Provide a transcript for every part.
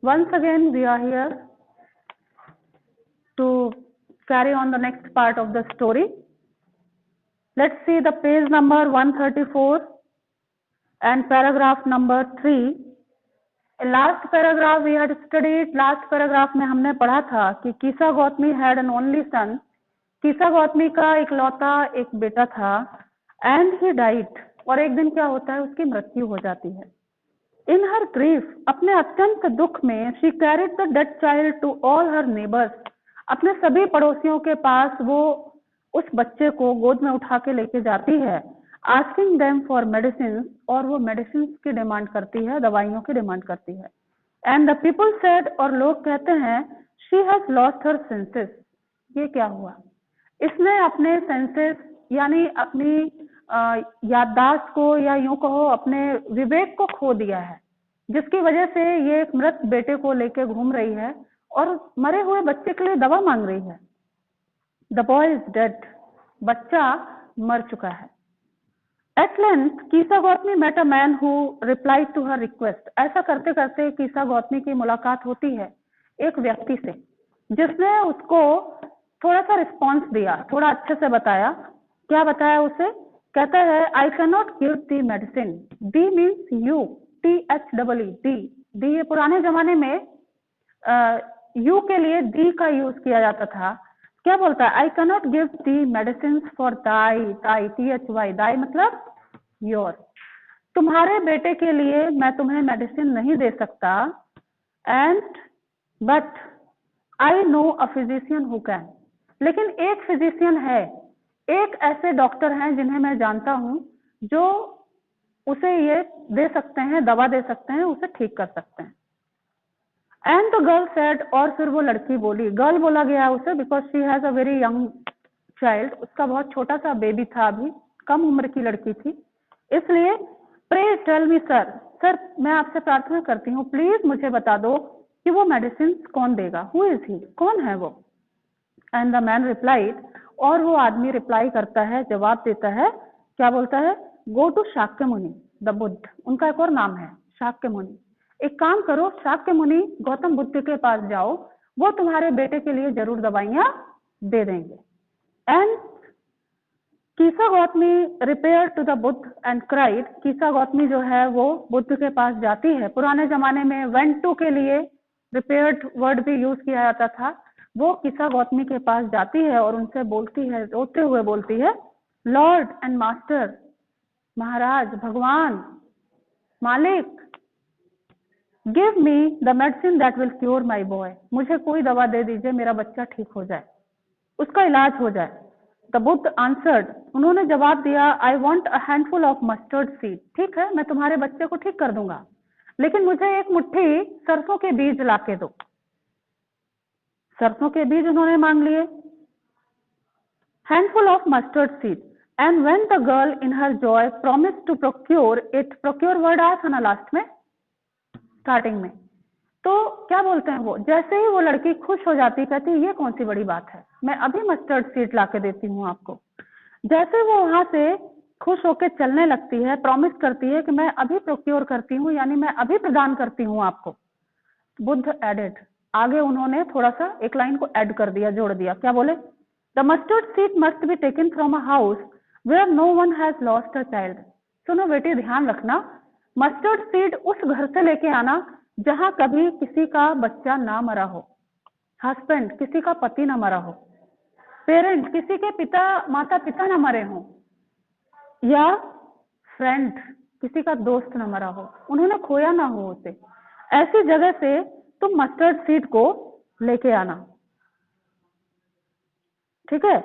Once again, we are here to carry on the next part of the story. Let's see the page number 134 and paragraph number 3. Last paragraph we had studied. Last paragraph में हमने पढ़ा था कि कीसा Gautami had an only son. कीसा Gautami का इकलौता एक बेटा था and he died. और एक दिन क्या होता है, उसकी मृत्यु हो जाती है. In her grief, अपने अत्यंत दुख में she carried the dead child to all her neighbors. अपने सभी पड़ोसियों के पास वो उस बच्चे को गोद में उठा के लेके जाती है. Asking them for medicines, और वो medicines की डिमांड करती है, दवाइयों की डिमांड करती है. And the people said, और लोग कहते हैं, she has lost her senses. ये क्या हुआ? इसने अपने सेंसेस यानी अपनी याददाश्त को या यूं कहो अपने विवेक को खो दिया है, जिसकी वजह से ये एक मृत बेटे को लेके घूम रही है और मरे हुए बच्चे के लिए दवा मांग रही है. The boy is dead. बच्चा मर चुका है. At length Kisa Gautami met a man who replied to her request. ऐसा करते करते कीसा गौतमी की मुलाकात होती है एक व्यक्ति से, जिसने उसको थोड़ा सा रिस्पॉन्स दिया, थोड़ा अच्छे से बताया. क्या बताया उसे? कहता है, I can not give the medicine. The means you. THEE. दी ये पुराने जमाने में यू के लिए दी का यूज किया जाता था. क्या बोलता है? I can not give the medicine for thy. THY. दाई मतलब योर. तुम्हारे बेटे के लिए मैं तुम्हें मेडिसिन नहीं दे सकता. And but I know a physician who can. लेकिन एक फिजिशियन है, एक ऐसे डॉक्टर हैं जिन्हें मैं जानता हूं जो उसे ये दे सकते हैं, दवा दे सकते हैं, उसे ठीक कर सकते हैं. एंड द गर्ल सेड, और फिर वो लड़की बोली. गर्ल बोला गया उसे because she has a very young child. उसका बहुत छोटा सा बेबी था, अभी कम उम्र की लड़की थी, इसलिए. Pray tell me sir. Sir मैं आपसे प्रार्थना करती हूँ, प्लीज मुझे बता दो कि वो मेडिसिन कौन देगा. Who is he? कौन है वो? एंड द मैन रिप्लाइड, और वो आदमी रिप्लाई करता है, जवाब देता है. क्या बोलता है? गो टू शाक्य मुनि द बुद्ध. उनका एक और नाम है शाक्य मुनि. एक काम करो, शाक्य मुनि गौतम बुद्ध के पास जाओ, वो तुम्हारे बेटे के लिए जरूर दवाइयां दे देंगे. And Kisa Gautami repair to the Buddha and cried. Kisa Gautami जो है वो बुद्ध के पास जाती है. पुराने जमाने में वेंट टू के लिए रिपेयर्ड वर्ड भी यूज किया जाता था. वो कीसा गौतमी के पास जाती है और उनसे बोलती है, रोते हुए बोलती है, लॉर्ड एंड मास्टर, महाराज, भगवान, मालिक, give me the medicine that will cure my boy. मुझे कोई दवा दे दीजिए, मेरा बच्चा ठीक हो जाए, उसका इलाज हो जाए. The Buddha answered. उन्होंने जवाब दिया, I want a handful of mustard seed. ठीक है, मैं तुम्हारे बच्चे को ठीक कर दूंगा, लेकिन मुझे एक मुट्ठी सरसों के बीज ला के दो. सरसों के बीज उन्होंने मांग लिए. Handful of mustard seed. And when the girl in her joy promise to procure it. Procure word आया था ना लास्ट में, स्टार्टिंग में. तो क्या बोलते हैं वो, जैसे ही वो लड़की खुश हो जाती, कहती है ये कौन सी बड़ी बात है, मैं अभी मस्टर्ड सीड ला के देती हूँ आपको. जैसे वो वहां से खुश होकर चलने लगती है, प्रॉमिस करती है कि मैं अभी प्रोक्योर करती हूँ, यानी मैं अभी प्रदान करती हूँ आपको. बुद्ध एडेड. आगे उन्होंने थोड़ा सा एक लाइन को ऐड कर दिया, जोड़ दिया. क्या बोले? The mustard seed must be taken from a house where no one has lost a child. सुनो बेटी, ध्यान रखना, मस्टर्ड सीड उस घर से लेके आना जहां कभी किसी का बच्चा ना मरा हो. हस्बैंड, किसी का पति ना मरा हो. पेरेंट, किसी के पिता, माता पिता ना मरे हों. या फ्रेंड, किसी का दोस्त ना मरा हो, उन्होंने खोया ना हो उसे. ऐसी जगह से तुम मस्टर्ड सीड को लेके आना. ठीक है.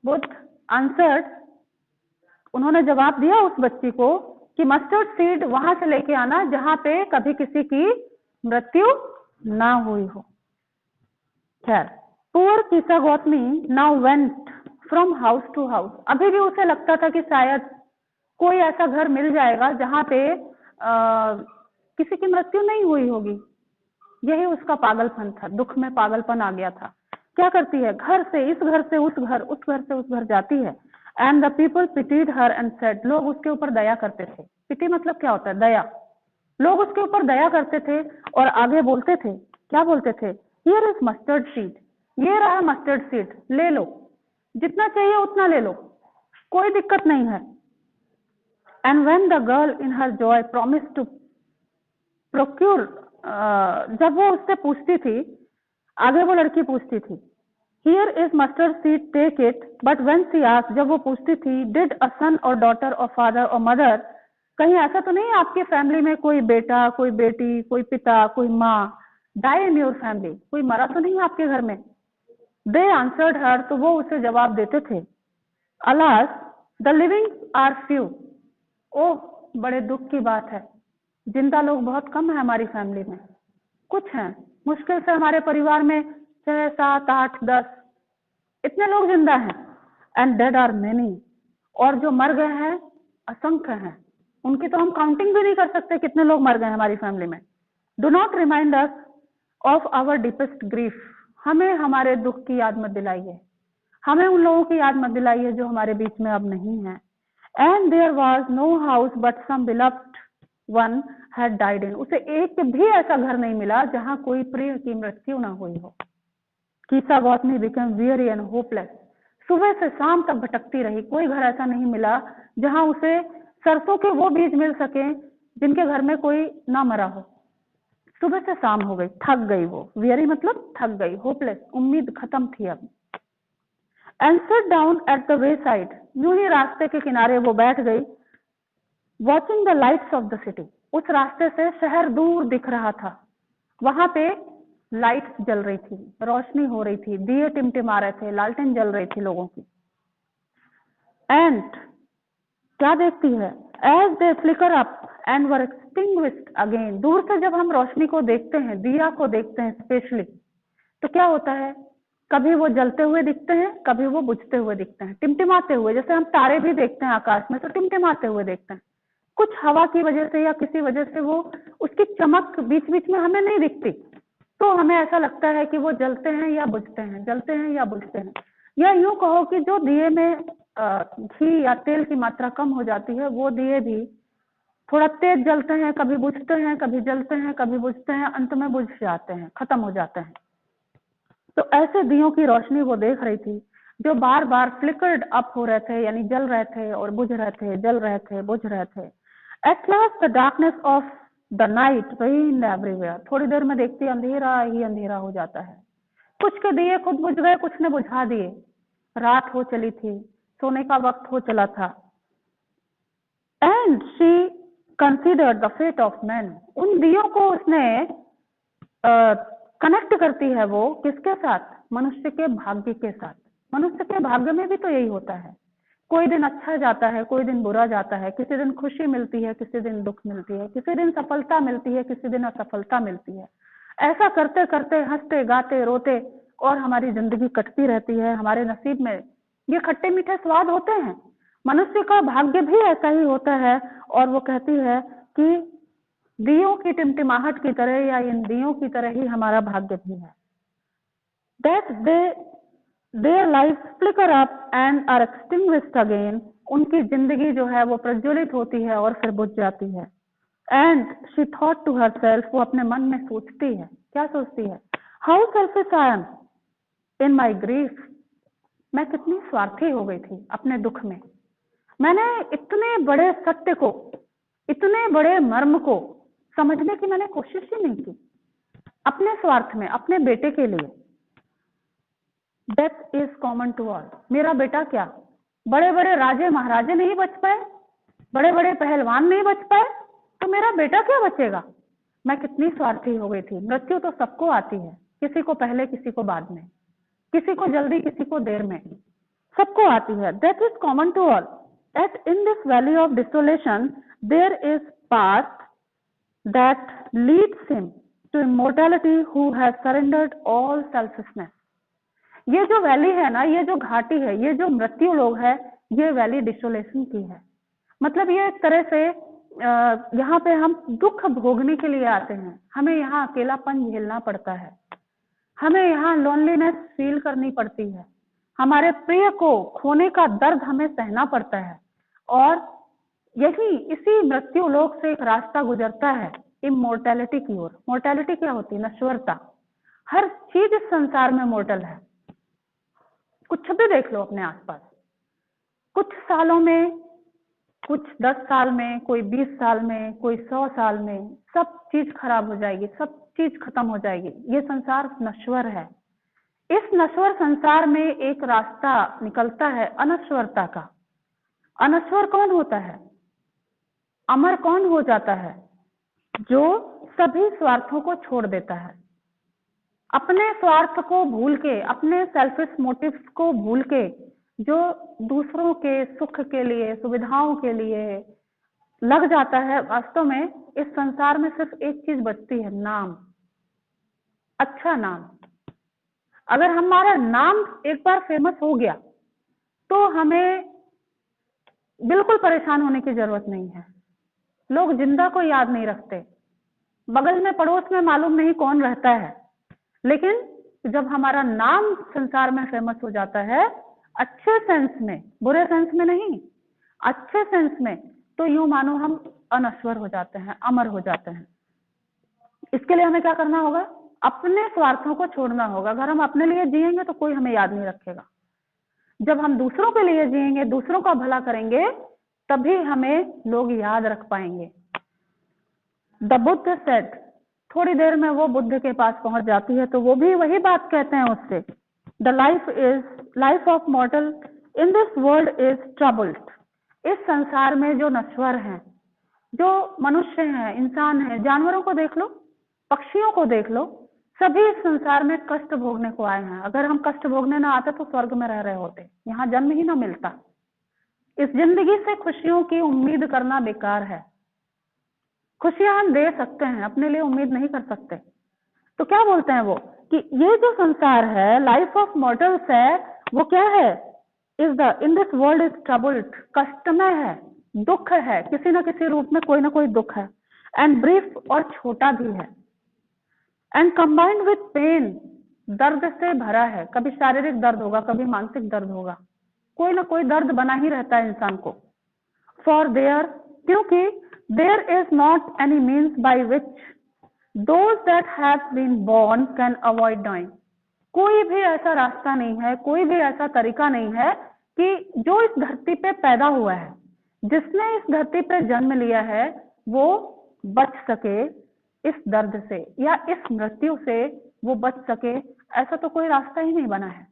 बुद्ध आंसर्ड. उन्होंने जवाब दिया उस बच्ची को कि मस्टर्ड सीड वहां से लेके आना जहां पे कभी किसी की मृत्यु ना हुई हो. खैर, poor Kisa Gautami now went from house to house. अभी भी उसे लगता था कि शायद कोई ऐसा घर मिल जाएगा जहां पे किसी की मृत्यु नहीं हुई होगी. यही उसका पागलपन था, दुख में पागलपन आ गया था. क्या करती है, घर से इस घर से उस घर, उस घर से उस घर जाती है. And the people pitied her and said. लोग उसके ऊपर दया करते थे. पिटी मतलब क्या होता है? दया. लोग उसके ऊपर दया करते थे और आगे बोलते थे, क्या बोलते थे, हियर इज मस्टर्ड सीड, ये रहा मस्टर्ड सीड, ले लो, जितना चाहिए उतना ले लो, कोई दिक्कत नहीं है। And when the girl in her joy promise to procure, जब वो उससे पूछती थी, आगे वो लड़की पूछती थी, here is mustard seed, take it, but when she asked, जब वो पूछती थी, डिड अ सन और डॉटर और फादर और मदर, कहीं ऐसा तो नहीं आपकी फैमिली में कोई बेटा, कोई बेटी, कोई पिता, कोई माँ, डाई इन योर फैमिली, कोई मरा तो नहीं आपके घर में? दे आंसर्ड हर, तो वो उसे जवाब देते थे, alas the living are few, ओ बड़े दुख की बात है, जिंदा लोग बहुत कम है हमारी फैमिली में, कुछ हैं, मुश्किल से हमारे परिवार में 6, 7, 8, 10 इतने लोग जिंदा हैं। एंड डेड आर मेनी, और जो मर गए हैं असंख्य हैं, उनकी तो हम काउंटिंग भी नहीं कर सकते कितने लोग मर गए हमारी फैमिली में। Do not remind us of our deepest grief, हमें हमारे दुख की याद मत दिलाइए, हमें उन लोगों की याद मत दिलाइए जो हमारे बीच में अब नहीं है। And there was no house but some beloved one had died in, उसे एक भी ऐसा घर नहीं मिला जहां कोई प्रिय की मृत्यु ना हुई हो। Kisa Gautami become weary and hopeless, सुबह से शाम तक भटकती रही, कोई घर ऐसा नहीं मिला जहां उसे सरसों के वो बीज मिल सके जिनके घर में कोई ना मरा हो। सुबह से शाम हो गई, थक गई वो, वियरी मतलब थक गई, होपलेस उम्मीद खत्म थी अब। And sit down at the way side, यूं ही रास्ते के किनारे वो बैठ गई, watching the lights off the city, उस रास्ते से शहर दूर दिख रहा था, वहां पे लाइट्स जल रही थी, रोशनी हो रही थी, दिए टिमटिमा रहे थे, लालटेन जल रही थी लोगों की। एंड क्या देखती है, as they flicker up and were extinguished again, दूर से जब हम रोशनी को देखते हैं, दिया को देखते हैं स्पेशली, तो क्या होता है, कभी वो जलते हुए दिखते हैं, कभी वो बुझते हुए दिखते हैं, टिमटिमाते हुए, जैसे हम तारे भी देखते हैं आकाश में तो टिमटिमाते हुए देखते हैं, कुछ हवा की वजह से या किसी वजह से वो उसकी चमक बीच बीच में हमें नहीं दिखती, तो हमें ऐसा लगता है कि वो जलते हैं या बुझते हैं, जलते हैं या बुझते हैं। या यूं कहो कि जो दिए में घी या तेल की मात्रा कम हो जाती है, वो दिए भी थोड़ा तेज जलते हैं, कभी बुझते हैं, कभी जलते हैं, कभी बुझते हैं, अंत में बुझ जाते हैं, खत्म हो जाते हैं। तो ऐसे दियों की रोशनी वो देख रही थी जो बार बार फ्लिकर्ड अप हो रहे थे, यानी जल रहे थे और बुझ रहे थे, जल रहे थे, बुझ रहे थे। At last the darkness of the night reigned everywhere, थोड़ी देर में देखती अंधेरा ही अंधेरा हो जाता है, कुछ के दिए खुद बुझ गए, कुछ ने बुझा दिए, रात हो चली थी, सोने का वक्त हो चला था। And she considered the fate of man, उन दियों को उसने कनेक्ट करती है वो किसके साथ, मनुष्य के भाग्य के साथ। मनुष्य के भाग्य में भी तो यही होता है, कोई दिन अच्छा जाता है, कोई दिन बुरा जाता है, किसी दिन खुशी मिलती है, किसी दिन दुख मिलती है, किसी दिन सफलता मिलती है, किसी दिन असफलता मिलती है। ऐसा करते करते हंसते गाते रोते और हमारी जिंदगी कटती रहती है, हमारे नसीब में ये खट्टे मीठे स्वाद होते हैं। मनुष्य का भाग्य भी ऐसा ही होता है, और वो कहती है कि दियों की टिमटिमाहट की तरह या इन दियों की तरह ही हमारा भाग्य भी है। That their lives flicker up and are extinguished again, उनकी जिंदगी जो है वो प्रज्वलित होती है और फिर बुझ जाती है। And she thought to herself, वो अपने मन में सोचती है, क्या सोचती है, How selfish I am in my grief, मैं कितनी स्वार्थी हो गई थी अपने दुख में, मैंने इतने बड़े सत्य को, इतने बड़े मर्म को समझने की मैंने कोशिश ही नहीं की, अपने स्वार्थ में, अपने बेटे के लिए। Death is common to all, मेरा बेटा क्या, बड़े बड़े राजे महाराजे नहीं बच पाए, बड़े बड़े पहलवान नहीं बच पाए, तो मेरा बेटा क्या बचेगा। मैं कितनी स्वार्थी हो गई थी। मृत्यु तो सबको आती है, किसी को पहले किसी को बाद में, किसी को जल्दी किसी को देर में, सबको आती है। Death is common to all, at in this valley of desolation there is path that leads him to immortality who has surrendered all selfishness। ये जो वैली है ना, ये जो घाटी है, ये जो मृत्यु लोग है, ये वैली डिसोलेशन की है। मतलब ये एक तरह से यहाँ पे हम दुख भोगने के लिए आते हैं, हमें यहाँ अकेलापन झेलना पड़ता है, हमें यहाँ लोनलीनेस फील करनी पड़ती है, हमारे प्रिय को खोने का दर्द हमें सहना पड़ता है, और यही इसी मृत्यु लोक से एक रास्ता गुजरता है इमोर्टैलिटी की ओर। मोर्टैलिटी क्या होती है? नश्वरता। हर चीज इस संसार में मोर्टल है। कुछ भी देख लो अपने आसपास, कुछ सालों में, कुछ 10 साल में, कोई 20 साल में, कोई 100 साल में, सब चीज खराब हो जाएगी, सब चीज खत्म हो जाएगी। ये संसार नश्वर है। इस नश्वर संसार में एक रास्ता निकलता है अनश्वरता का। अनश्वर कौन होता है? अमर कौन हो जाता है? जो सभी स्वार्थों को छोड़ देता है, अपने स्वार्थ को भूल के, अपने सेल्फिश मोटिव्स को भूल के, जो दूसरों के सुख के लिए, सुविधाओं के लिए लग जाता है। वास्तव में इस संसार में सिर्फ एक चीज बचती है, नाम, अच्छा नाम। अगर हमारा नाम एक बार फेमस हो गया तो हमें बिल्कुल परेशान होने की जरूरत नहीं है। लोग जिंदा को याद नहीं रखते, बगल में पड़ोस में मालूम नहीं कौन रहता है, लेकिन जब हमारा नाम संसार में फेमस हो जाता है, अच्छे सेंस में, बुरे सेंस में नहीं, अच्छे सेंस में, तो यूं मानो हम अनश्वर हो जाते हैं, अमर हो जाते हैं। इसके लिए हमें क्या करना होगा? अपने स्वार्थों को छोड़ना होगा। अगर हम अपने लिए जिएंगे तो कोई हमें याद नहीं रखेगा। जब हम दूसरों के लिए जिएंगे, दूसरों का भला करेंगे, तभी हमें लोग याद रख पाएंगे। द बुद्ध सेड, थोड़ी देर में वो बुद्ध के पास पहुंच जाती है तो वो भी वही बात कहते हैं उससे। The life of मॉर्टल in this world is troubled. इस संसार में जो नश्वर हैं, जो मनुष्य हैं, इंसान हैं, जानवरों को देख लो, पक्षियों को देख लो, सभी इस संसार में कष्ट भोगने को आए हैं। अगर हम कष्ट भोगने ना आते तो स्वर्ग में रह रहे होते, यहाँ जन्म ही ना मिलता। इस जिंदगी से खुशियों की उम्मीद करना बेकार है। खुशियां हम दे सकते हैं, अपने लिए उम्मीद नहीं कर सकते। तो क्या बोलते हैं वो कि ये जो संसार है, लाइफ ऑफ मॉर्टल्स है, वो क्या है? In this world is troubled, कष्टमय है, दुख है, किसी ना किसी रूप में कोई ना कोई दुख है। एंड ब्रीफ, और छोटा भी है। एंड कंबाइंड विथ पेन, दर्द से भरा है। कभी शारीरिक दर्द होगा, कभी मानसिक दर्द होगा, कोई ना कोई दर्द बना ही रहता है इंसान को। फॉर देयर, क्योंकि there is not any means by which those that have been born can avoid dying. कोई भी ऐसा रास्ता नहीं है, कोई भी ऐसा तरीका नहीं है कि जो इस धरती पे पैदा हुआ है, जिसने इस धरती पे जन्म लिया है, वो बच सके इस दर्द से, या इस मृत्यु से वो बच सके। ऐसा तो कोई रास्ता ही नहीं बना है।